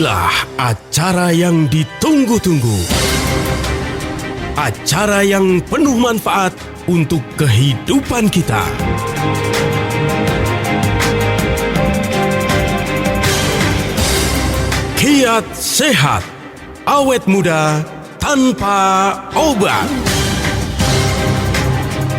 Inilah acara yang ditunggu-tunggu. Acara yang penuh manfaat untuk kehidupan kita. Kiat Sehat, awet muda tanpa obat.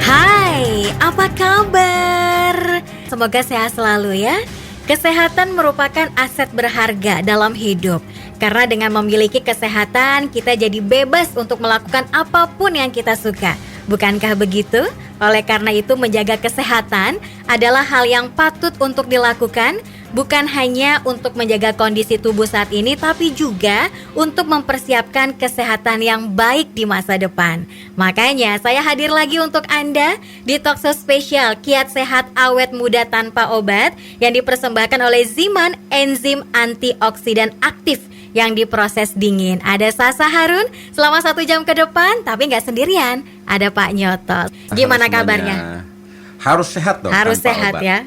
Hai, apa kabar? Semoga sehat selalu ya. Kesehatan merupakan aset berharga dalam hidup. Karena dengan memiliki kesehatan, kita jadi bebas untuk melakukan apapun yang kita suka. Bukankah begitu? Oleh karena itu, menjaga kesehatan adalah hal yang patut untuk dilakukan, bukan hanya untuk menjaga kondisi tubuh saat ini, tapi juga untuk mempersiapkan kesehatan yang baik di masa depan. Makanya saya hadir lagi untuk Anda di talkshow spesial Kiat Sehat Awet Muda Tanpa Obat yang dipersembahkan oleh Ziman, enzim antioksidan aktif yang diproses dingin. Ada Sasa Harun selama 1 jam ke depan, tapi nggak sendirian. Ada Pak Nyoto. Gimana kabarnya? Harus sehat dong. Harus sehat obat. ya.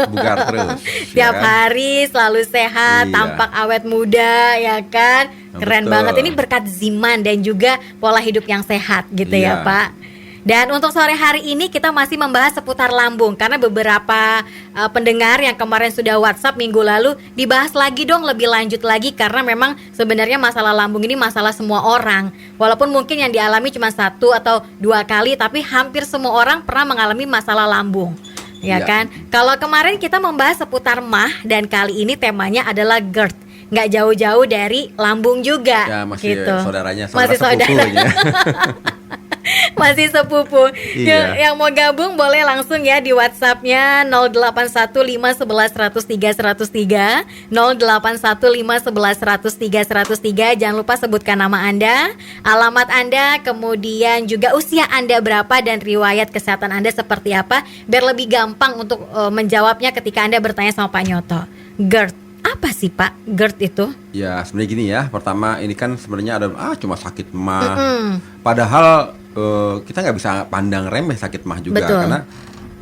Bugar terus. Tiap ya kan? hari selalu sehat, Iya. tampak awet muda, ya kan? Keren Betul. banget. Ini berkat Ziman dan juga pola hidup yang sehat gitu ya Iya. Pak. Dan untuk sore hari ini kita masih membahas seputar lambung. Karena beberapa pendengar yang kemarin sudah WhatsApp minggu lalu dibahas lagi dong lebih lanjut lagi. Karena memang sebenarnya masalah lambung ini masalah semua orang. Walaupun mungkin yang dialami cuma 1 atau 2 kali, tapi hampir semua orang pernah mengalami masalah lambung. Ya Iya. kan? Kalau kemarin kita membahas seputar MAH dan kali ini temanya adalah GERD. Nggak jauh-jauh dari lambung juga. Ya masih gitu. saudaranya, Masih saudara. sepupunya. Masih sepupu. Iya. Yang mau gabung boleh langsung ya di WhatsApp-nya 0815111003 0815111003. Jangan lupa sebutkan nama Anda, alamat Anda, kemudian juga usia Anda berapa dan riwayat kesehatan Anda seperti apa, biar lebih gampang untuk menjawabnya ketika Anda bertanya sama Pak Nyoto. GERD, apa sih Pak GERD itu? Ya sebenarnya gini ya. Pertama ini kan sebenarnya ada cuma sakit mah. Padahal kita nggak bisa pandang remeh sakit mah juga. Betul. Karena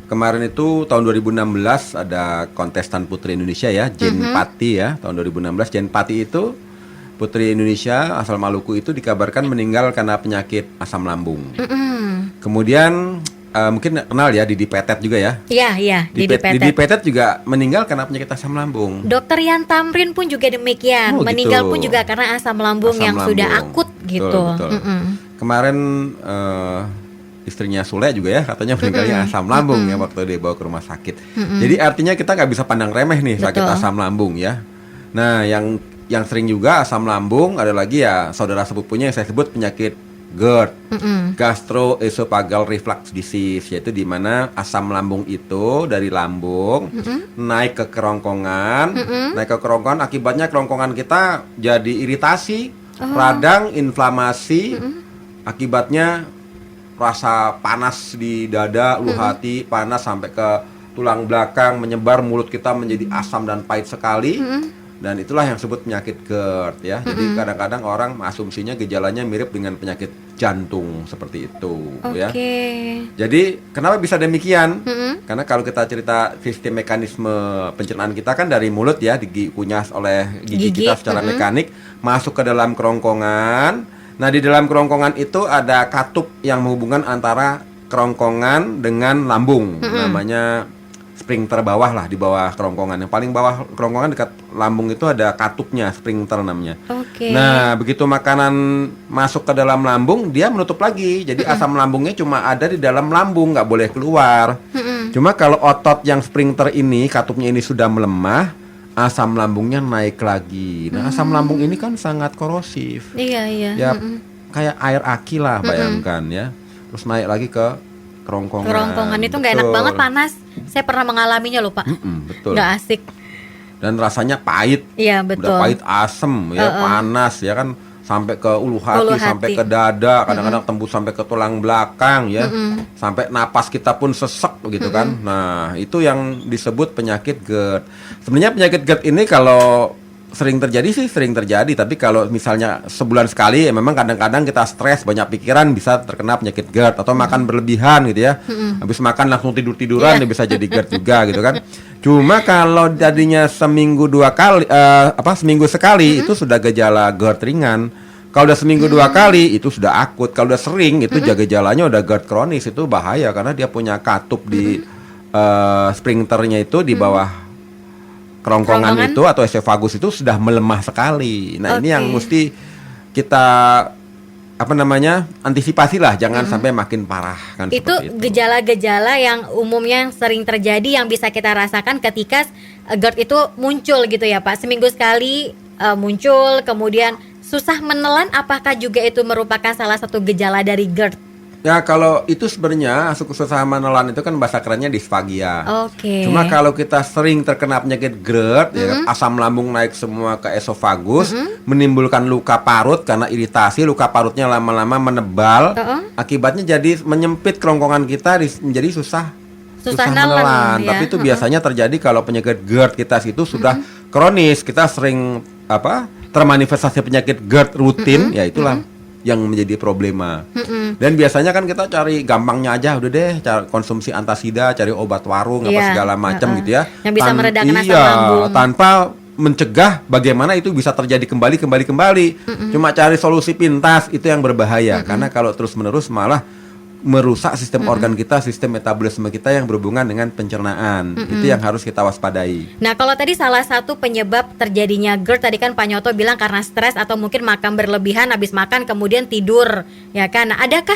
kemarin itu tahun 2016 ada kontestan Putri Indonesia ya, Jen Pati ya. Tahun 2016 Jen Pati itu Putri Indonesia asal Maluku itu dikabarkan meninggal karena penyakit asam lambung. Kemudian mungkin kenal ya Didi Petet juga ya. Iya, Didi Didi Petet. Petet juga meninggal karena penyakit asam lambung. Dokter Yan Tamrin pun juga demikian, Oh, meninggal gitu. pun juga karena asam lambung Asam yang sudah lambung. akut gitu. Betul. Kemarin istrinya Sule juga ya katanya meninggalnya asam lambung ya waktu dibawa ke rumah sakit. Jadi artinya kita nggak bisa pandang remeh nih sakit Betul. asam lambung ya. Nah yang sering juga asam lambung ada lagi ya saudara sepupunya yang saya sebut penyakit GERD, gastroesophageal reflux disease, yaitu di mana asam lambung itu dari lambung naik ke kerongkongan, naik ke kerongkongan akibatnya kerongkongan kita jadi iritasi, radang, inflamasi, akibatnya rasa panas di dada, ulu hati, panas sampai ke tulang belakang, menyebar, mulut kita menjadi asam dan pahit sekali. Dan itulah yang disebut penyakit GERD ya. Jadi kadang-kadang orang asumsinya gejalanya mirip dengan penyakit jantung seperti itu ya. Jadi kenapa bisa demikian? Karena kalau kita cerita sistem mekanisme pencernaan kita kan dari mulut ya, dikunyah oleh gigi kita secara mekanik masuk ke dalam kerongkongan. Nah, di dalam kerongkongan itu ada katup yang menghubungkan antara kerongkongan dengan lambung. Namanya sphincter bawah lah, di bawah kerongkongan. Yang paling bawah kerongkongan dekat lambung itu ada katupnya, sphincter namanya. Nah, begitu makanan masuk ke dalam lambung, dia menutup lagi. Jadi asam lambungnya cuma ada di dalam lambung, nggak boleh keluar. Cuma kalau otot yang sphincter ini, katupnya ini sudah melemah, asam lambungnya naik lagi. Nah, asam lambung ini kan sangat korosif. Iya. Ya, kayak air aki lah bayangkan ya. Terus naik lagi ke kerongkongan. Kerongkongan itu nggak enak Betul. banget, panas. Saya pernah mengalaminya loh Pak. Betul. Nggak asik. Dan rasanya pahit. Iya betul. Udah pahit, asem ya, panas ya kan, sampai ke ulu hati, sampai ke dada, kadang-kadang tembus sampai ke tulang belakang ya. Sampai napas kita pun sesek begitu kan. Nah, itu yang disebut penyakit GERD. Sebenarnya penyakit GERD ini kalau sering terjadi sih sering terjadi, tapi kalau misalnya sebulan sekali ya memang kadang-kadang kita stres, banyak pikiran, bisa terkena penyakit GERD. Atau makan berlebihan gitu ya, habis makan langsung tidur-tiduran ya bisa jadi GERD juga gitu kan. Cuma kalau jadinya seminggu seminggu sekali itu sudah gejala GERD ringan. Kalau udah seminggu 2 kali itu sudah akut. Kalau udah sering itu gejalanya udah GERD kronis, itu bahaya karena dia punya katup di sphincternya itu di bawah kerongkongan itu atau esofagus itu sudah melemah sekali. Nah, ini yang mesti kita antisipasi lah, jangan sampai makin parah kan. Itu gejala-gejala yang umumnya sering terjadi yang bisa kita rasakan ketika GERD itu muncul gitu ya Pak. Seminggu sekali muncul, kemudian susah menelan, apakah juga itu merupakan salah satu gejala dari GERD? Ya, kalau itu sebenarnya susah menelan itu kan bahasa kerennya disfagia. Cuma kalau kita sering terkena penyakit GERD, ya, asam lambung naik semua ke esofagus, menimbulkan luka parut karena iritasi, luka parutnya lama-lama menebal, akibatnya jadi menyempit kerongkongan kita menjadi susah menelan. Ya. Tapi itu biasanya terjadi kalau penyakit GERD kita itu sudah kronis, kita sering termanifestasi penyakit GERD rutin, ya itulah yang menjadi problema. Dan biasanya kan kita cari gampangnya aja, udah deh cari konsumsi antasida, cari obat warung segala macam gitu ya. Yang bisa meredakan asam lambung. Tanpa mencegah bagaimana itu bisa terjadi kembali. Cuma cari solusi pintas itu yang berbahaya, karena kalau terus-menerus malah merusak sistem organ kita, sistem metabolisme kita yang berhubungan dengan pencernaan. Itu yang harus kita waspadai. Nah, kalau tadi salah satu penyebab terjadinya GERD tadi kan Pak Nyoto bilang karena stres atau mungkin makan berlebihan, habis makan kemudian tidur, ya kan? Nah, adakah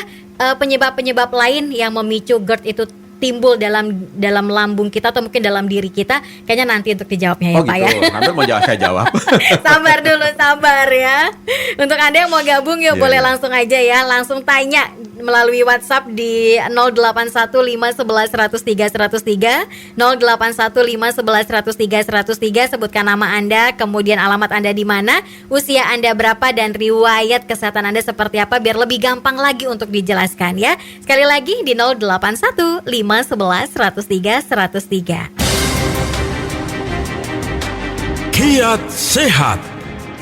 penyebab-penyebab lain yang memicu GERD itu timbul dalam lambung kita atau mungkin dalam diri kita? Kayaknya nanti untuk dijawabnya ya Pak ya. Hampir mau saya jawab. Sabar dulu, sabar ya. Untuk Anda yang mau gabung yuk boleh langsung aja ya, langsung tanya melalui WhatsApp di 081511103103, 081511103103, sebutkan nama Anda, kemudian alamat Anda di mana, usia Anda berapa, dan riwayat kesehatan Anda seperti apa biar lebih gampang lagi untuk dijelaskan ya. Sekali lagi di 081511103103. Kiat sehat,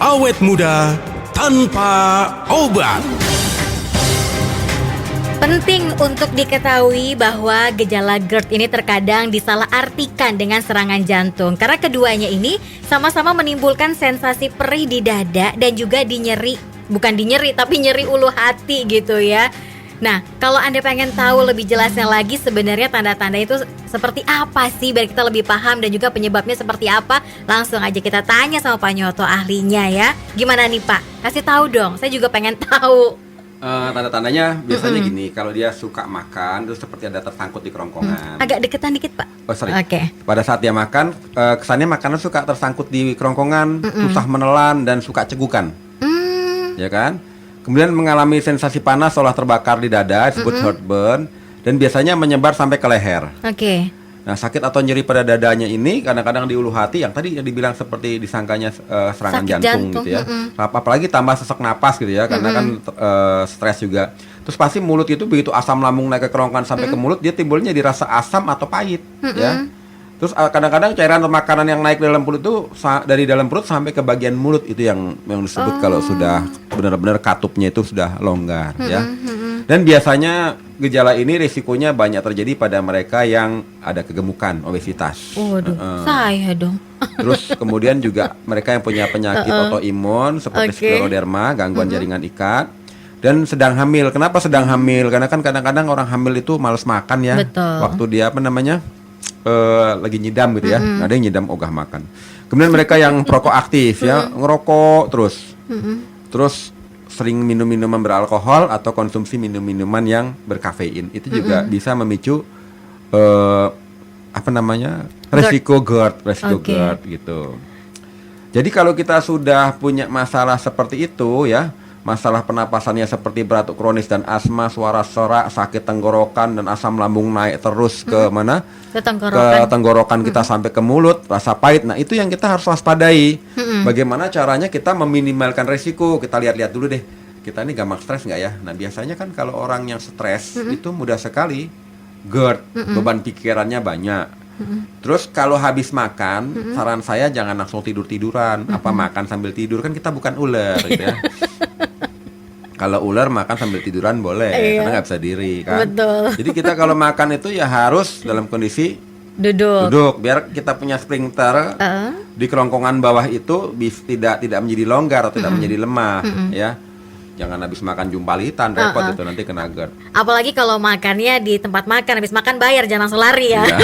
awet muda tanpa obat. Penting untuk diketahui bahwa gejala GERD ini terkadang disalahartikan dengan serangan jantung, karena keduanya ini sama-sama menimbulkan sensasi perih di dada dan juga bukan nyeri ulu hati gitu ya. Nah, kalau Anda pengen tahu lebih jelasnya lagi sebenarnya tanda-tanda itu seperti apa sih biar kita lebih paham dan juga penyebabnya seperti apa, langsung aja kita tanya sama Pak Nyoto ahlinya ya. Gimana nih Pak? Kasih tahu dong, saya juga pengen tahu. Tanda-tandanya biasanya gini, kalau dia suka makan terus seperti ada tersangkut di kerongkongan. Agak deketan dikit Pak. Oke. Pada saat dia makan, kesannya makanan suka tersangkut di kerongkongan, susah menelan dan suka cegukan. Ya kan? Kemudian mengalami sensasi panas seolah terbakar di dada, disebut heartburn, dan biasanya menyebar sampai ke leher. Nah, sakit atau nyeri pada dadanya ini kadang-kadang di ulu hati yang tadi yang dibilang seperti disangkanya serangan jantung gitu ya. Apalagi tambah sesak napas gitu ya, karena kan stres juga. Terus pasti mulut itu begitu asam lambung naik ke kerongkongan sampai ke mulut, dia timbulnya dirasa asam atau pahit ya. Terus kadang-kadang cairan atau makanan yang naik dalam perut itu dari dalam perut sampai ke bagian mulut, itu yang disebut kalau sudah benar-benar katupnya itu sudah longgar ya. Dan biasanya gejala ini risikonya banyak terjadi pada mereka yang ada kegemukan, obesitas. Saya dong. Terus kemudian juga mereka yang punya penyakit autoimun seperti skleroderma, gangguan jaringan ikat, dan sedang hamil. Kenapa sedang hamil? Karena kan kadang-kadang orang hamil itu malas makan ya. Waktu dia lagi nyidam gitu ya. Ada yang nyidam ogah makan. Kemudian mereka yang perokok aktif ya, ngerokok terus sering minum minuman beralkohol atau konsumsi minum-minuman yang berkafein, itu juga bisa memicu resiko GERD gitu. Jadi kalau kita sudah punya masalah seperti itu ya, masalah pernapasannya seperti batuk kronis dan asma, suara serak, sakit tenggorokan, dan asam lambung naik terus ke mana? Ke tenggorokan kita sampai ke mulut, rasa pahit. Nah, itu yang kita harus waspadai. Bagaimana caranya kita meminimalkan resiko? Kita lihat-lihat dulu deh. Kita ini gampang stres nggak ya? Nah, biasanya kan kalau orang yang stres itu mudah sekali GERD, beban pikirannya banyak. Terus kalau habis makan, saran saya jangan langsung tidur-tiduran. Apa makan sambil tidur, kan kita bukan ular gitu ya. Kalau ular makan sambil tiduran boleh, karena nggak bisa diri kan. Betul. Jadi kita kalau makan itu ya harus dalam kondisi Duduk. Duduk biar kita punya sphincter di kerongkongan bawah itu tidak menjadi longgar atau tidak menjadi lemah ya. Jangan habis makan jumpalitan, repot itu nanti kena GERD. Apalagi kalau makannya di tempat makan, habis makan bayar, jangan langsung lari ya. Iya.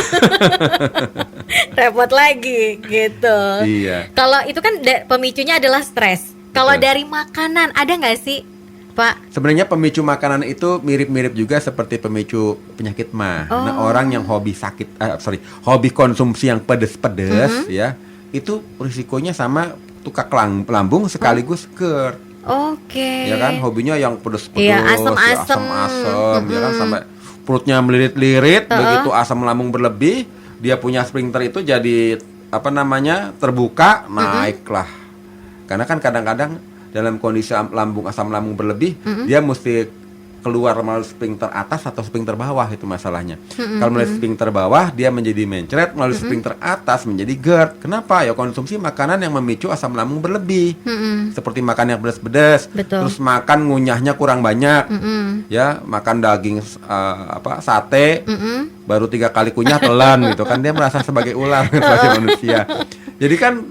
Repot lagi gitu. Iya. Kalau itu kan pemicunya adalah stres. Kalau Betul. dari makanan ada nggak sih, Pak? Sebenarnya pemicu makanan itu mirip-mirip juga seperti pemicu penyakit mah. Nah, orang yang hobi hobi konsumsi yang pedes-pedes ya, itu risikonya sama tukak lambung sekaligus GERD. Oke. Ya kan, hobinya yang pedes-pedes, Iya, ya, asem-asem. asem-asem, ya kan, sampai perutnya melirit-lirit, begitu asam lambung berlebih, dia punya sphincter itu jadi terbuka, naiklah. Karena kan kadang-kadang dalam kondisi asam lambung berlebih, dia mesti keluar melalui sphincter atas atau sphincter bawah, itu masalahnya. Kalau melalui sphincter bawah dia menjadi mencret, melalui sphincter atas menjadi GERD. Kenapa? Ya konsumsi makanan yang memicu asam lambung berlebih. Seperti makan yang pedas-pedas, Betul. terus makan ngunyahnya kurang banyak. Ya, makan daging sate, baru 3 kali kunyah telan gitu kan, dia merasa sebagai ular sebagai manusia. Jadi kan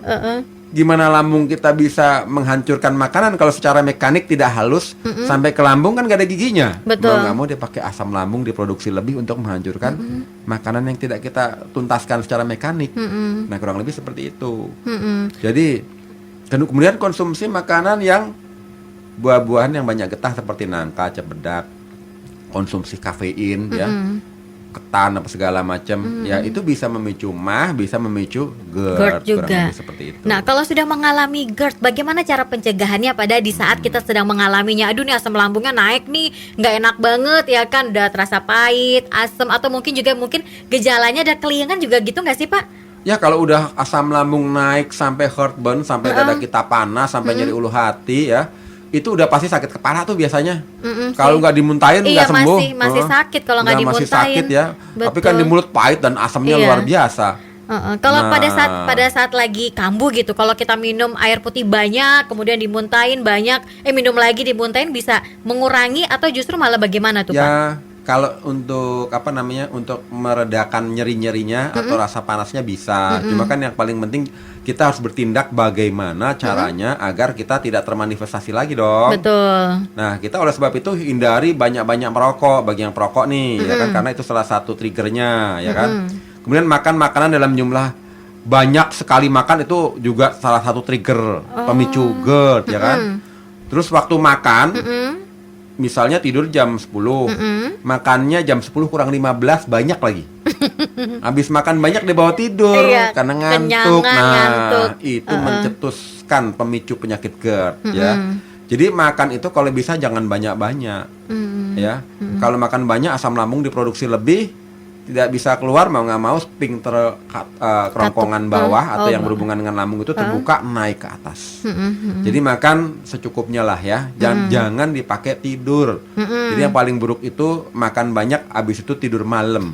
gimana lambung kita bisa menghancurkan makanan kalau secara mekanik tidak halus sampai ke lambung, kan gak ada giginya. Betul. Mau nggak mau dia pakai asam lambung diproduksi lebih untuk menghancurkan makanan yang tidak kita tuntaskan secara mekanik. Nah, kurang lebih seperti itu. Jadi kemudian konsumsi makanan yang buah-buahan yang banyak getah seperti nangka, cempedak, konsumsi kafein ya, ketan apa segala macam, ya itu bisa memicu mah, bisa memicu GERD juga. kurang lebih seperti itu. Nah, kalau sudah mengalami GERD, bagaimana cara pencegahannya pada di saat kita sedang mengalaminya? Aduh nih asam lambungnya naik nih, nggak enak banget ya kan, udah terasa pahit, asam, atau mungkin gejalanya ada kelingan juga gitu nggak sih, Pak? Ya kalau udah asam lambung naik sampai heartburn, sampai dada kita panas, sampai nyeri ulu hati ya, itu udah pasti sakit kepala tuh biasanya. Kalau nggak dimuntahin nggak sembuh. masih sakit kalau nggak dimuntahin. Masih sakit ya. Betul. Tapi kan di mulut pahit dan asamnya Iya. luar biasa. Kalau Nah. pada saat lagi kambuh gitu, kalau kita minum air putih banyak, kemudian dimuntahin banyak, minum lagi dimuntahin, bisa mengurangi atau justru malah bagaimana tuh, Pak? Ya kalau untuk untuk meredakan nyeri-nyerinya atau rasa panasnya bisa. Cuma kan yang paling penting kita harus bertindak bagaimana caranya agar kita tidak termanifestasi lagi dong. Betul. Nah, kita oleh sebab itu hindari banyak-banyak merokok bagi yang perokok nih, ya kan, karena itu salah satu triggernya, ya kan. Kemudian makan makanan dalam jumlah banyak sekali makan itu juga salah satu trigger pemicu GERD, ya kan. Terus waktu makan, misalnya tidur jam 10, makannya jam 10 kurang 15 banyak lagi. Habis makan banyak dibawa tidur karena ngantuk. Kenyangan, ngantuk. Itu mencetuskan pemicu penyakit GERD ya. Jadi makan itu kalau bisa jangan banyak-banyak. Ya. Kalau makan banyak asam lambung diproduksi lebih, tidak bisa keluar, mau nggak mau sphincter kerongkongan bawah atau yang berhubungan dengan lambung itu terbuka naik ke atas. Jadi makan secukupnya lah ya, jangan dipakai tidur. Jadi yang paling buruk itu makan banyak, abis itu tidur malam.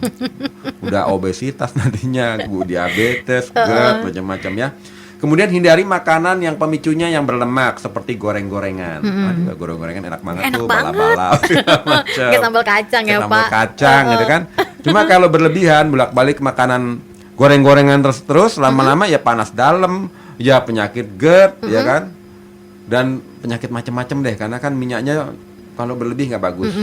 Udah obesitas nantinya, diabetes, GERD, macam-macam ya. Kemudian hindari makanan yang pemicunya yang berlemak seperti goreng-gorengan. Aduh, goreng-gorengan enak banget Enak tuh, banget. balap-balap segala macam. Kayak sambal kacang ya, Sambal Pak. kacang gitu kan. Cuma kalau berlebihan bolak-balik makanan goreng-gorengan terus lama-lama ya panas dalam, ya penyakit GERD, ya kan. Dan penyakit macam-macam deh, karena kan minyaknya kalau berlebih nggak bagus.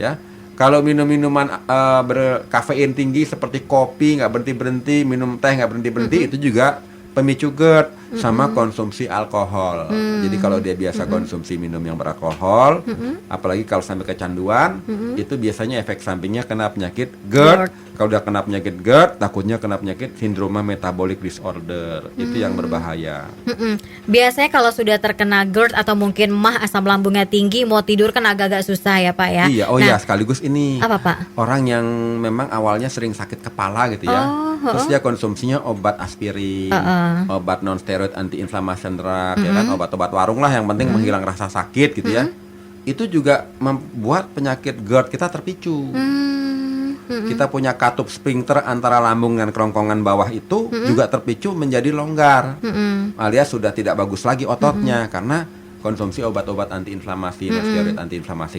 Ya. Kalau minum minuman berkafein tinggi seperti kopi nggak berhenti-berhenti, minum teh nggak berhenti-berhenti, itu juga pemicu GERD. Sama konsumsi alkohol. Jadi kalau dia biasa konsumsi minum yang beralkohol, apalagi kalau sampai kecanduan, itu biasanya efek sampingnya kena penyakit GERD. Kalau udah kena penyakit GERD, takutnya kena penyakit sindroma metabolic disorder. Itu yang berbahaya. Biasanya kalau sudah terkena GERD atau mungkin mah, asam lambungnya tinggi, mau tidur kan agak-agak susah ya, Pak ya. Iya, Nah, sekaligus ini. apa, Pak? Orang yang memang awalnya sering sakit kepala gitu ya. Terus dia konsumsinya obat aspirin, obat non steroid anti inflammation drug, ya kan, obat-obat warung lah yang penting menghilang rasa sakit gitu ya. Itu juga membuat penyakit GERD kita terpicu. Kita punya katup sphincter antara lambung dan kerongkongan bawah itu juga terpicu menjadi longgar. Alias sudah tidak bagus lagi ototnya karena konsumsi obat-obat antiinflamasi, steroid antiinflamasi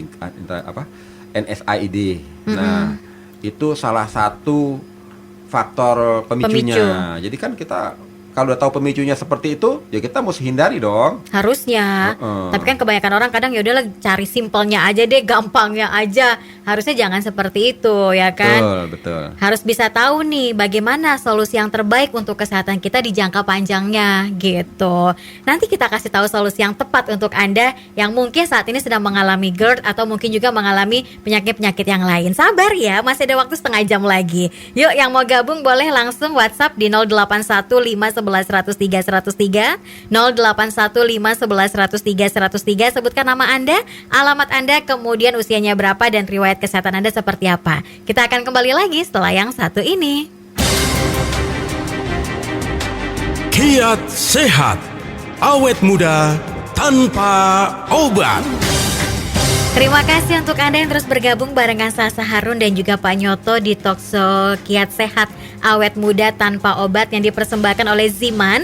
NSAID. Nah, itu salah satu faktor pemicunya. Pemicu. Jadi kan kita kalau udah tahu pemicunya seperti itu, ya kita mesti hindari dong. Harusnya. Tapi kan kebanyakan orang kadang ya udahlah cari simpelnya aja deh, gampangnya aja. Harusnya jangan seperti itu, ya kan? Betul. Harus bisa tahu nih bagaimana solusi yang terbaik untuk kesehatan kita di jangka panjangnya gitu. Nanti kita kasih tahu solusi yang tepat untuk Anda yang mungkin saat ini sedang mengalami GERD atau mungkin juga mengalami penyakit-penyakit yang lain. Sabar ya, masih ada waktu setengah jam lagi. Yuk yang mau gabung boleh langsung WhatsApp di 0815111003 0815111003 sebutkan nama Anda, alamat Anda, kemudian usianya berapa dan riwayat kesehatan Anda seperti apa. Kita akan kembali lagi setelah yang satu ini. Kiat sehat, awet muda tanpa obat. Terima kasih untuk Anda yang terus bergabung barengan Sasa Harun dan juga Pak Nyoto di Talkshow Kiat Sehat Awet Muda Tanpa Obat yang dipersembahkan oleh Ziman,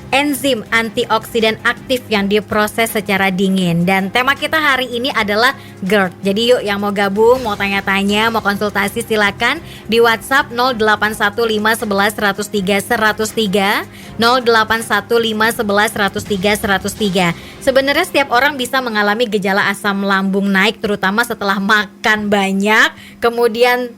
enzim antioksidan aktif yang diproses secara dingin. Dan tema kita hari ini adalah GERD. Jadi yuk yang mau gabung, mau tanya-tanya, mau konsultasi silakan di WhatsApp 081511103103 081511103103. Sebenarnya setiap orang bisa mengalami gejala asam lambung naik terutama setelah makan banyak, kemudian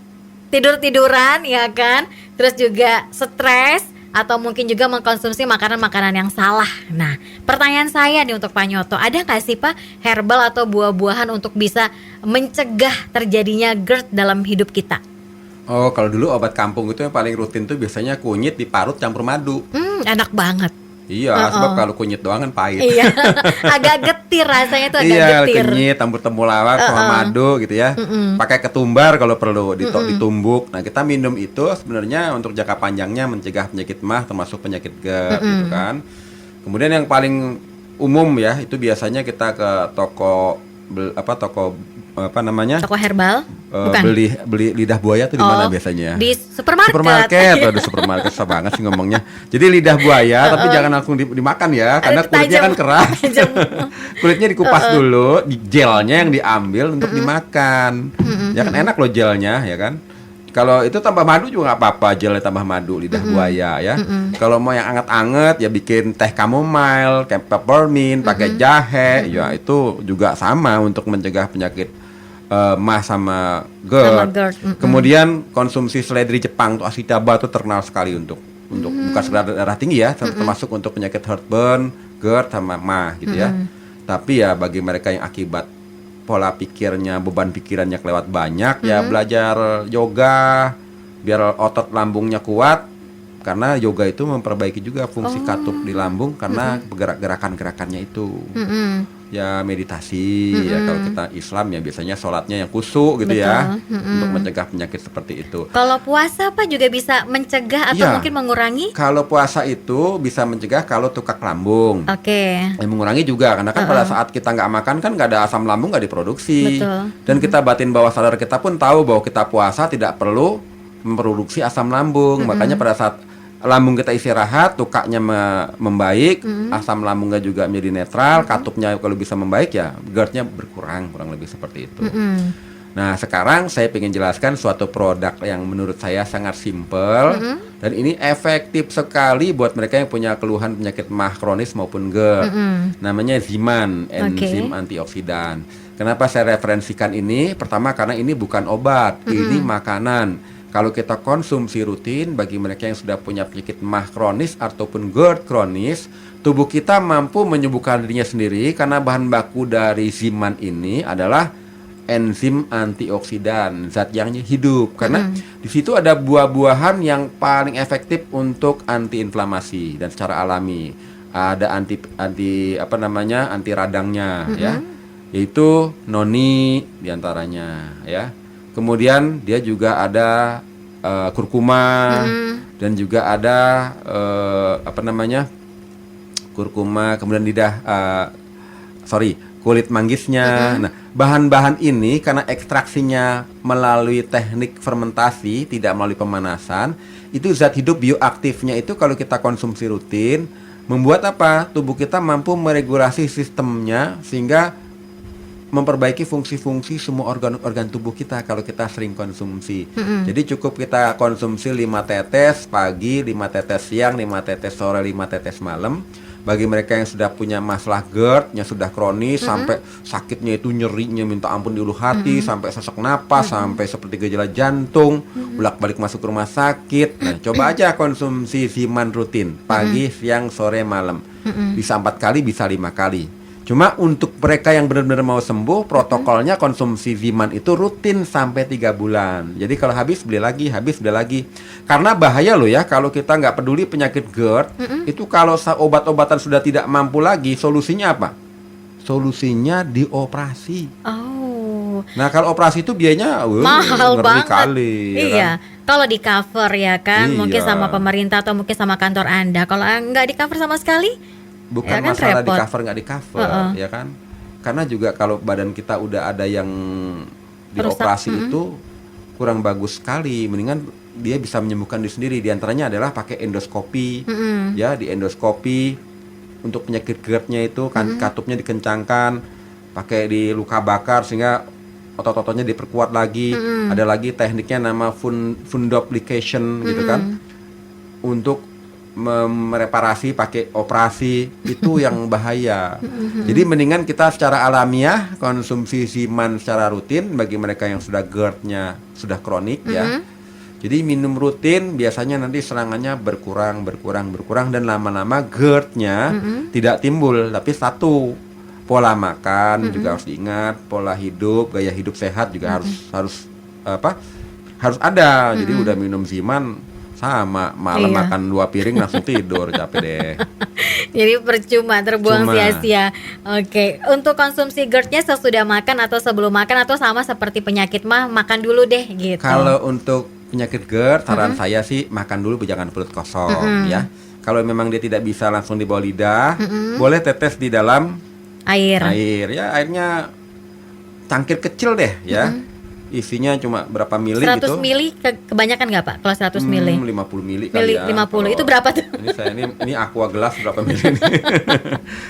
tidur-tiduran ya kan, terus juga stres atau mungkin juga mengkonsumsi makanan-makanan yang salah. Nah, pertanyaan saya nih untuk Pak Nyoto, ada nggak sih Pak herbal atau buah-buahan untuk bisa mencegah terjadinya GERD dalam hidup kita? Oh, kalau dulu obat kampung itu yang paling rutin tuh biasanya kunyit diparut campur madu. Enak banget. Iya, sebab kalau kunyit doang kan pahit. Iya, agak getir rasanya tuh agak iya, getir. kunyit, campur temulawak sama madu gitu ya. Pakai ketumbar kalau perlu ditumbuk. Nah, kita minum itu sebenarnya untuk jangka panjangnya mencegah penyakit mah termasuk penyakit GERD gitu kan. Kemudian yang paling umum ya, itu biasanya kita ke toko Toko herbal? Bukan. beli lidah buaya tuh di mana biasanya? Di supermarket. Aduh, supermarket susah banget sih ngomongnya. Jadi lidah buaya tapi jangan langsung dimakan ya, karena kulitnya kan keras. Kulitnya dikupas dulu, di gelnya yang diambil untuk dimakan. Ya kan enak loh gelnya ya kan. Kalau itu tambah madu juga nggak apa-apa, gelnya tambah madu lidah buaya ya. Kalau mau yang anget-anget ya bikin teh chamomile, peppermint, pakai jahe, ya itu juga sama untuk mencegah penyakit mah sama GERD. Kemudian konsumsi seledri Jepang tuh Ashitaba tuh terkenal sekali untuk bukan sekedar darah tinggi ya, termasuk untuk penyakit heartburn, GERD sama mah gitu ya. Tapi ya bagi mereka yang akibat pola pikirnya, beban pikirannya kelewat banyak, ya belajar yoga biar otot lambungnya kuat, karena yoga itu memperbaiki juga fungsi katup di lambung karena gerakan-gerakannya itu. Ya meditasi, ya kalau kita Islam ya biasanya sholatnya yang khusyuk gitu. Betul. Ya, untuk mencegah penyakit seperti itu. Kalau puasa apa juga bisa mencegah atau mungkin mengurangi? Kalau puasa itu bisa mencegah kalau tukak lambung. Oke. Mengurangi juga karena kan pada saat kita nggak makan kan nggak ada asam lambung, nggak diproduksi. Betul. Dan kita batin bawah sadar kita pun tahu bahwa kita puasa tidak perlu memproduksi asam lambung. Makanya pada saat lambung kita istirahat, tukaknya membaik, asam lambungnya juga menjadi netral, katupnya kalau bisa membaik ya GERD-nya berkurang, kurang lebih seperti itu. Nah, sekarang saya ingin jelaskan suatu produk yang menurut saya sangat simpel dan ini efektif sekali buat mereka yang punya keluhan penyakit mah kronis maupun GERD. Namanya Ziman, enzim antioksidan. Kenapa saya referensikan ini? Pertama karena ini bukan obat, ini makanan. Kalau kita konsumsi rutin, bagi mereka yang sudah punya penyakit mah kronis ataupun GERD kronis, tubuh kita mampu menyembuhkan dirinya sendiri karena bahan baku dari Ziman ini adalah enzim antioksidan, zat yang hidup. Karena di situ ada buah-buahan yang paling efektif untuk antiinflamasi dan secara alami. Ada anti radangnya ya, yaitu noni diantaranya ya. Kemudian dia juga ada kurkuma dan juga ada kurkuma, kemudian kulit manggisnya. Nah, bahan-bahan ini karena ekstraksinya melalui teknik fermentasi, tidak melalui pemanasan, itu zat hidup bioaktifnya itu kalau kita konsumsi rutin membuat tubuh kita mampu meregulasi sistemnya sehingga memperbaiki fungsi-fungsi semua organ-organ tubuh kita kalau kita sering konsumsi. Jadi cukup kita konsumsi 5 tetes pagi, 5 tetes siang, 5 tetes sore, 5 tetes malam. Bagi mereka yang sudah punya masalah GERD, yang sudah kronis, sampai sakitnya itu nyerinya minta ampun di ulu hati, sampai sesak napas, sampai seperti gejala jantung, bolak-balik masuk rumah sakit. Nah, coba aja konsumsi Ziman rutin, pagi, siang, sore, malam. Bisa 4 kali, bisa 5 kali. Cuma untuk mereka yang benar-benar mau sembuh, protokolnya konsumsi Ziman itu rutin sampai 3 bulan. Jadi kalau habis beli lagi, habis beli lagi. Karena bahaya loh ya, kalau kita nggak peduli penyakit GERD, itu kalau obat-obatan sudah tidak mampu lagi, solusinya apa? Solusinya dioperasi. Oh. Nah kalau operasi itu biayanya Mahal ngeri banget. kali. Ya kan? Iya. Kalau di cover ya kan, mungkin Iya. sama pemerintah atau mungkin sama kantor Anda. Kalau nggak di cover sama sekali, Bukan ya kan masalah di repot. cover nggak di cover, ya kan? Karena juga kalau badan kita udah ada yang dioperasi itu kurang bagus sekali. Mendingan dia bisa menyembuhkan diri sendiri. Di antaranya adalah pakai endoskopi, ya di endoskopi untuk penyakit GERD-nya itu kan katupnya dikencangkan, pakai di luka bakar sehingga otot-ototnya diperkuat lagi. Ada lagi tekniknya nama fundoplication gitu kan, untuk mereparasi pakai operasi. Itu yang bahaya. Jadi mendingan kita secara alamiah konsumsi Ziman secara rutin bagi mereka yang sudah GERD-nya sudah kronik ya. Jadi minum rutin biasanya nanti serangannya berkurang dan lama-lama GERD-nya tidak timbul. Tapi satu, pola makan juga harus diingat, pola hidup, gaya hidup sehat juga harus ada. Jadi udah minum Ziman sama malam Iya. makan 2 piring langsung tidur, capek deh. jadi percuma terbuang Cuma. sia-sia. Oke, untuk konsumsi GERD-nya sesudah makan atau sebelum makan atau sama seperti penyakit mah makan dulu deh gitu. Kalau untuk penyakit GERD, saran saya sih makan dulu jangan perut kosong ya. Kalau memang dia tidak bisa langsung di bawah lidah, boleh tetes di dalam air. ya, airnya cangkir kecil deh ya. Isinya cuma berapa mili 100 gitu. mili kebanyakan nggak Pak? Kalau 100 mili? 50 mili kali ya. 50. Itu Kalau berapa tuh? ini aqua gelas berapa mili nih?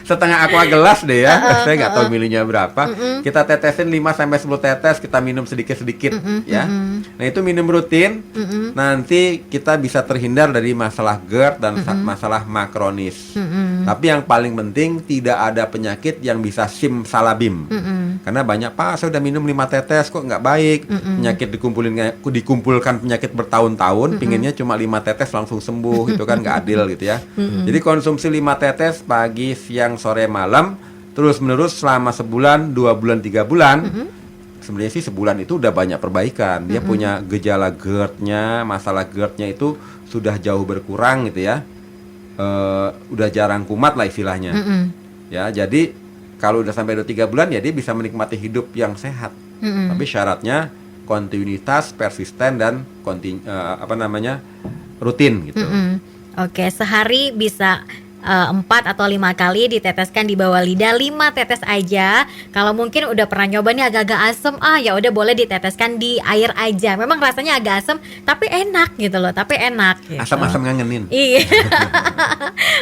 Setengah aqua gelas deh ya. Saya nggak tahu milinya berapa. Kita tetesin 5 sampai 10 tetes, kita minum sedikit-sedikit ya. Nah, itu minum rutin. Nanti kita bisa terhindar dari masalah GERD dan masalah makronis. Tapi yang paling penting tidak ada penyakit yang bisa simsalabim. Karena banyak, Pak, saya udah minum 5 tetes kok nggak baik. Penyakit dikumpulkan penyakit bertahun-tahun, pinginnya cuma 5 tetes langsung sembuh. Itu kan nggak adil gitu ya. Jadi konsumsi 5 tetes pagi, siang, sore, malam, terus menerus selama sebulan, 2 bulan, 3 bulan. Sebenarnya sih sebulan itu udah banyak perbaikan. Dia punya gejala GERD-nya, masalah GERD-nya itu sudah jauh berkurang gitu ya. Udah jarang kumat lah istilahnya. Ya, jadi kalau udah sampai 2-3 bulan ya dia bisa menikmati hidup yang sehat. Tapi syaratnya kontinuitas, persisten dan rutin gitu. Oke, sehari bisa 4 atau 5 kali diteteskan di bawah lidah, 5 tetes aja. Kalau mungkin udah pernah nyoba nih agak-agak asem, ya udah boleh diteteskan di air aja. Memang rasanya agak asem, tapi enak gitu loh, gitu. Asam-asam ngangenin. Iya.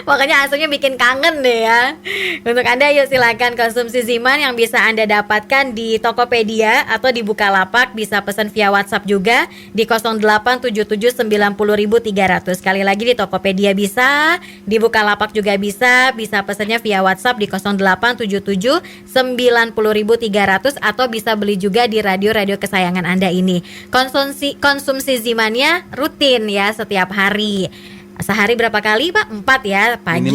Makanya asamnya bikin kangen deh ya. Untuk Anda yuk silakan konsumsi Ziman yang bisa Anda dapatkan di Tokopedia atau di Bukalapak, bisa pesan via WhatsApp juga di 0877900300. Sekali lagi di Tokopedia bisa, di Bukalapak juga bisa pesannya via WhatsApp di 0877900300 atau bisa beli juga di radio-radio kesayangan Anda ini. Konsumsi Zimannya rutin ya setiap hari. Sehari berapa kali Pak? 4 ya, pagi.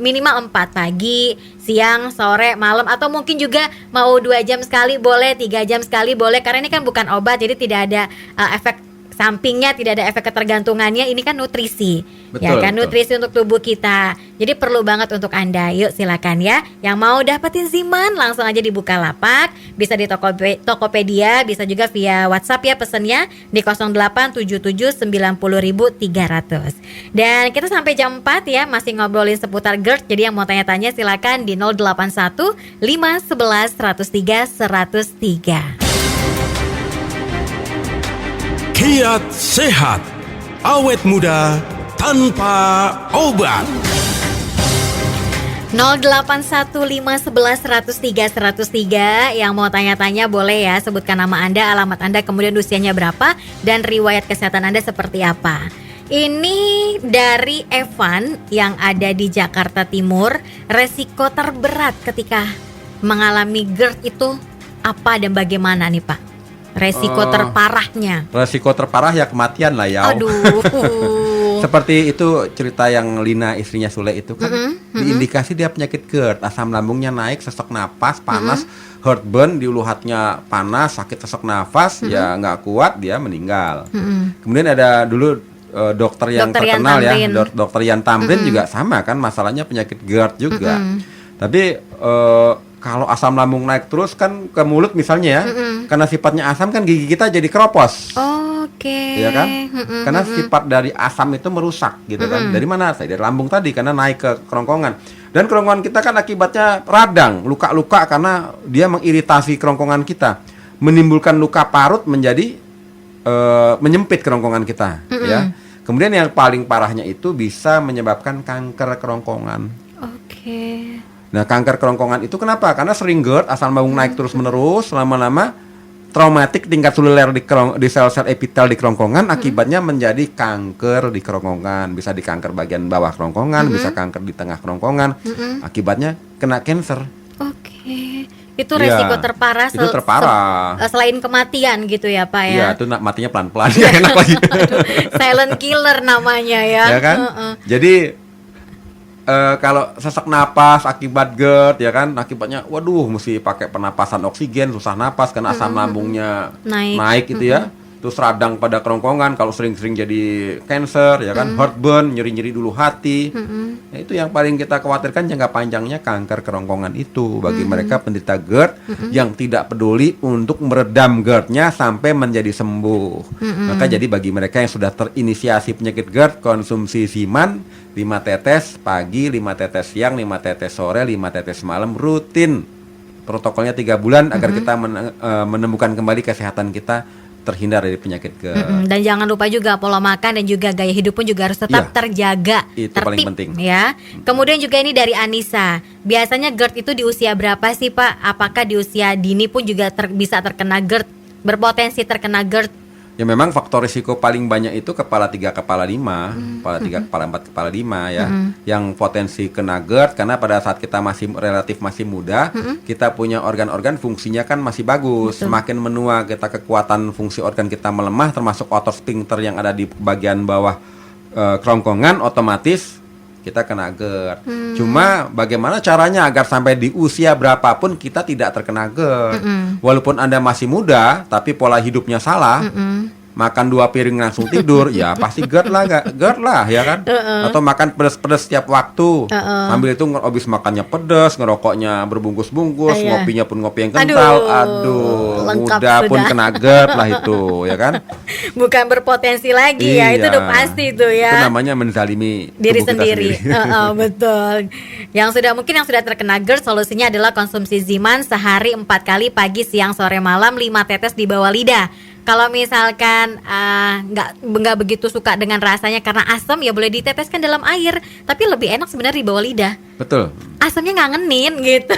Minimal 4 pagi, siang, sore, malam, atau mungkin juga mau 2 jam sekali boleh, 3 jam sekali boleh. Karena ini kan bukan obat, jadi tidak ada efek sampingnya, tidak ada efek ketergantungannya. Ini kan nutrisi. Betul, kan betul. nutrisi untuk tubuh kita. Jadi perlu banget untuk Anda. Yuk silakan ya. Yang mau dapetin Ziman langsung aja di Bukalapak, bisa di Tokopedia, bisa juga via WhatsApp ya pesennya di 0877900300. Dan kita sampai jam 4 ya masih ngobrolin seputar GERD. Jadi yang mau tanya-tanya silakan di 081 511 103 103. Kiat sehat, awet muda tanpa obat. 0815111103103 yang mau tanya-tanya boleh ya, sebutkan nama Anda, alamat Anda, kemudian usianya berapa dan riwayat kesehatan Anda seperti apa. Ini dari Evan yang ada di Jakarta Timur. Resiko terberat ketika mengalami GERD itu apa dan bagaimana nih Pak? Resiko terparahnya. Resiko terparah ya kematian lah ya. Aduh. Seperti itu cerita yang Lina istrinya Sule itu kan diindikasi dia penyakit GERD, asam lambungnya naik, sesak napas, panas, heartburn, di ulu hatinya panas, sakit sesak nafas, ya nggak kuat dia meninggal. Kemudian ada dulu dokter yang Dr. Yan terkenal ya, Tamrin. dokter Yan Tamrin juga sama kan masalahnya penyakit GERD juga. Tapi kalau asam lambung naik terus kan ke mulut misalnya ya, karena sifatnya asam kan gigi kita jadi keropos. Oke. Ya kan? Karena sifat dari asam itu merusak gitu kan. Dari mana? Dari lambung tadi karena naik ke kerongkongan. Dan kerongkongan kita kan akibatnya radang, luka-luka karena dia mengiritasi kerongkongan kita, menimbulkan luka parut menjadi menyempit kerongkongan kita, ya. Kemudian yang paling parahnya itu bisa menyebabkan kanker kerongkongan. Oke. Nah, kanker kerongkongan itu kenapa? Karena sering GERD, asam lambung naik terus-menerus, lama-lama traumatik tingkat seluler di sel-sel epitel di kerongkongan, akibatnya menjadi kanker di kerongkongan. Bisa di kanker bagian bawah kerongkongan, bisa kanker di tengah kerongkongan, akibatnya kena cancer. Oke. Itu resiko Iya, terparah, itu terparah. selain kematian gitu ya Pak ya. Iya, itu matinya pelan-pelan, ya enak lagi. Silent killer namanya ya. Ya kan? Jadi kalau sesak napas akibat GERD ya kan, akibatnya waduh mesti pakai pernapasan oksigen, susah napas karena asam lambungnya naik gitu ya. Terus radang pada kerongkongan, kalau sering-sering jadi cancer ya kan, heartburn, nyeri-nyeri dulu hati. Ya, itu yang paling kita khawatirkan jangka panjangnya kanker kerongkongan itu bagi mereka penderita GERD yang tidak peduli untuk meredam GERD-nya sampai menjadi sembuh. Maka jadi bagi mereka yang sudah terinisiasi penyakit GERD, konsumsi Ziman 5 tetes pagi, 5 tetes siang, 5 tetes sore, 5 tetes malam rutin. Protokolnya 3 bulan agar kita menemukan kembali kesehatan kita, terhindar dari penyakit GERD. Dan jangan lupa juga pola makan dan juga gaya hidup pun juga harus tetap terjaga, itu tertib paling penting ya. Kemudian juga ini dari Anissa, biasanya GERD itu di usia berapa sih Pak? Apakah di usia dini pun juga bisa terkena GERD, berpotensi terkena GERD? Ya memang faktor risiko paling banyak itu kepala 3, kepala 5, kepala 3, kepala 4, kepala 5 ya, yang potensi kena GERD karena pada saat kita masih relatif masih muda, kita punya organ-organ fungsinya kan masih bagus. Semakin menua kita kekuatan fungsi organ kita melemah, termasuk otot sphincter yang ada di bagian bawah kerongkongan, otomatis kita kena GERD. Cuma bagaimana caranya agar sampai di usia berapapun kita tidak terkena GERD. Walaupun Anda masih muda, tapi pola hidupnya salah, makan 2 piring langsung tidur, ya pasti GERD lah ya kan. Atau makan pedas-pedas setiap waktu, sambil itu habis makannya pedas, ngerokoknya berbungkus-bungkus, ngopinya pun ngopi yang kental, muda pun kena GERD lah itu ya kan. Bukan berpotensi lagi ya, itu udah pasti itu ya. Itu namanya menzalimi diri tubuh kita sendiri. Betul. Yang sudah terkena GERD, solusinya adalah konsumsi Ziman sehari 4 kali, pagi, siang, sore, malam, 5 tetes di bawah lidah. Kalau misalkan nggak begitu suka dengan rasanya karena asam, ya boleh diteteskan dalam air. Tapi lebih enak sebenarnya di bawah lidah. Betul. Asamnya ngangenin gitu.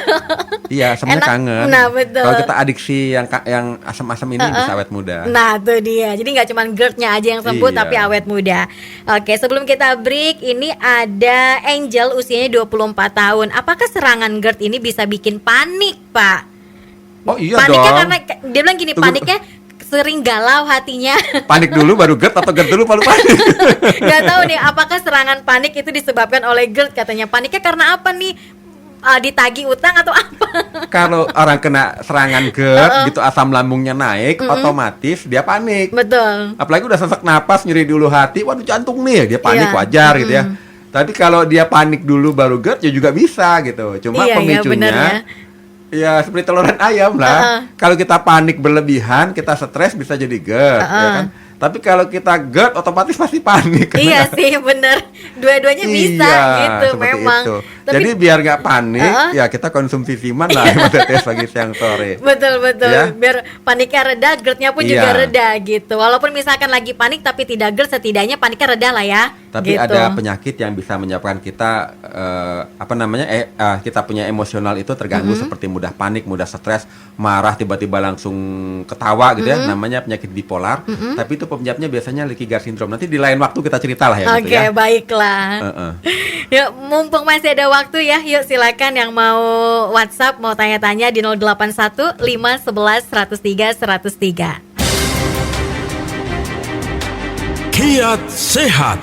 Iya, asamnya kangen. Nah, betul. Kalau kita adiksi yang asam-asam ini bisa awet muda. Nah, itu dia. Jadi nggak cuma GERD-nya aja yang sembuh, tapi awet muda. Oke, sebelum kita break, ini ada Angel, usianya 24 tahun. Apakah serangan GERD ini bisa bikin panik, Pak? Oh iya Paniknya dong. karena dia bilang gini, paniknya sering galau hatinya. Panik dulu baru GERD atau GERD dulu baru panik? Gak tahu nih, apakah serangan panik itu disebabkan oleh GERD katanya. Paniknya karena apa nih? Ditagih utang atau apa? Kalau orang kena serangan GERD gitu, asam lambungnya naik, otomatis dia panik. Betul. Apalagi udah sesak napas, nyeri dulu hati, waduh jantung nih, dia panik wajar gitu ya. Tapi kalau dia panik dulu baru GERD ya juga bisa gitu. Cuma pemicunya ya seperti teluran ayam lah. Kalau kita panik berlebihan, kita stres bisa jadi GERD, ya kan? Tapi kalau kita GERD otomatis pasti panik. Iya sih, bener. Dua-duanya bisa gitu memang. Itu. Jadi biar nggak panik, ya kita konsumsi Ziman lah 5 tetes pagi, siang, sore. Betul. Ya? Biar paniknya reda, GERD-nya pun juga reda gitu. Walaupun misalkan lagi panik tapi tidak GERD, setidaknya paniknya reda lah ya. Tapi Gitu. ada penyakit yang bisa menyebabkan kita kita punya emosional itu terganggu seperti mudah panik, mudah stres, marah tiba-tiba langsung ketawa gitu ya. Namanya penyakit bipolar. Tapi itu penyebabnya biasanya leaky gut syndrome. Nanti di lain waktu kita cerita lah ya gitu Oke, ya. baiklah. Yuk, mumpung masih ada waktu ya, yuk silakan yang mau WhatsApp, mau tanya-tanya di 081 511 103 103. Kiat sehat,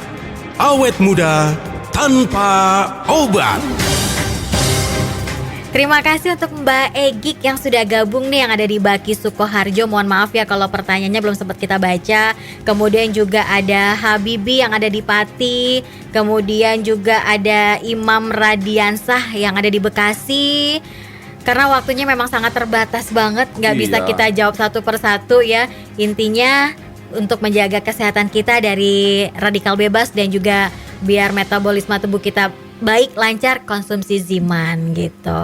awet muda tanpa obat. Terima kasih untuk Mbak Egik yang sudah gabung nih, yang ada di Baki Sukoharjo. Mohon maaf ya kalau pertanyaannya belum sempat kita baca. Kemudian juga ada Habibi yang ada di Pati. Kemudian juga ada Imam Radiansah yang ada di Bekasi. Karena waktunya memang sangat terbatas banget, nggak bisa Iya. kita jawab satu persatu ya. Intinya untuk menjaga kesehatan kita dari radikal bebas dan juga biar metabolisme tubuh kita baik, lancar, konsumsi Ziman gitu.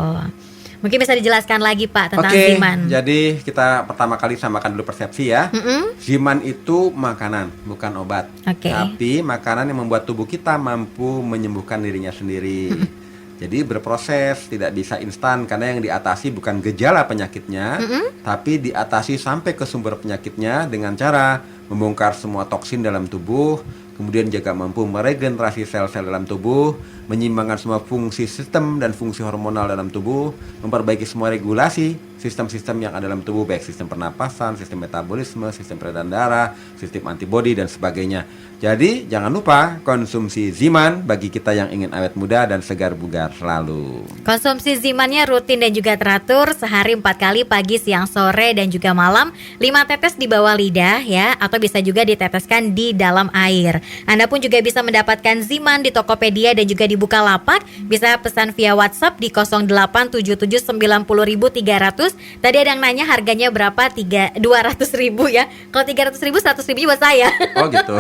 Mungkin bisa dijelaskan lagi Pak tentang Oke, Ziman. jadi kita pertama kali samakan dulu persepsi ya. Ziman itu makanan, bukan obat. Oke. Tapi makanan yang membuat tubuh kita mampu menyembuhkan dirinya sendiri. Jadi berproses, tidak bisa instan karena yang diatasi bukan gejala penyakitnya, tapi diatasi sampai ke sumber penyakitnya dengan cara membongkar semua toksin dalam tubuh, kemudian juga mampu meregenerasi sel-sel dalam tubuh, menyeimbangkan semua fungsi sistem dan fungsi hormonal dalam tubuh, memperbaiki semua regulasi sistem-sistem yang ada dalam tubuh, baik sistem pernapasan, sistem metabolisme, sistem peredaran darah, sistem antibodi dan sebagainya. Jadi jangan lupa konsumsi Ziman bagi kita yang ingin awet muda dan segar bugar selalu. Konsumsi Zimannya rutin dan juga teratur, sehari 4 kali pagi, siang, sore dan juga malam. 5 tetes di bawah lidah ya, atau bisa juga diteteskan di dalam air. Anda pun juga bisa mendapatkan Ziman di Tokopedia dan juga di Bukalapak. Bisa pesan via WhatsApp di 0877900300. Tadi ada yang nanya harganya berapa? 200.000 ya. Kalau 300.000, 100.000 buat saya. Oh gitu,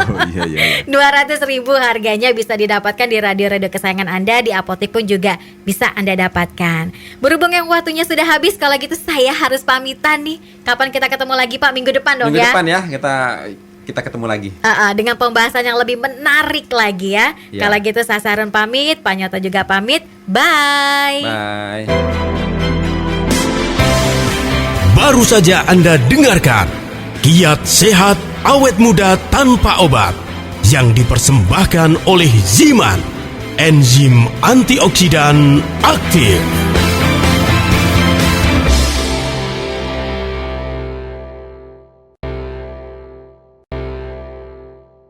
iya. 200.000 harganya, bisa didapatkan di radio-radio kesayangan Anda, di apotek pun juga bisa Anda dapatkan. Berhubung yang waktunya sudah habis, kalau gitu saya harus pamitan nih. Kapan kita ketemu lagi Pak? Minggu depan dong Minggu ya? depan ya kita ketemu lagi. Dengan pembahasan yang lebih menarik lagi ya. Ya. Kalau gitu saya Sarun pamit, Pak Nyoto juga pamit. Bye. Bye. Baru saja Anda dengarkan Kiat Sehat Awet Muda Tanpa Obat yang dipersembahkan oleh Ziman, enzim antioksidan aktif.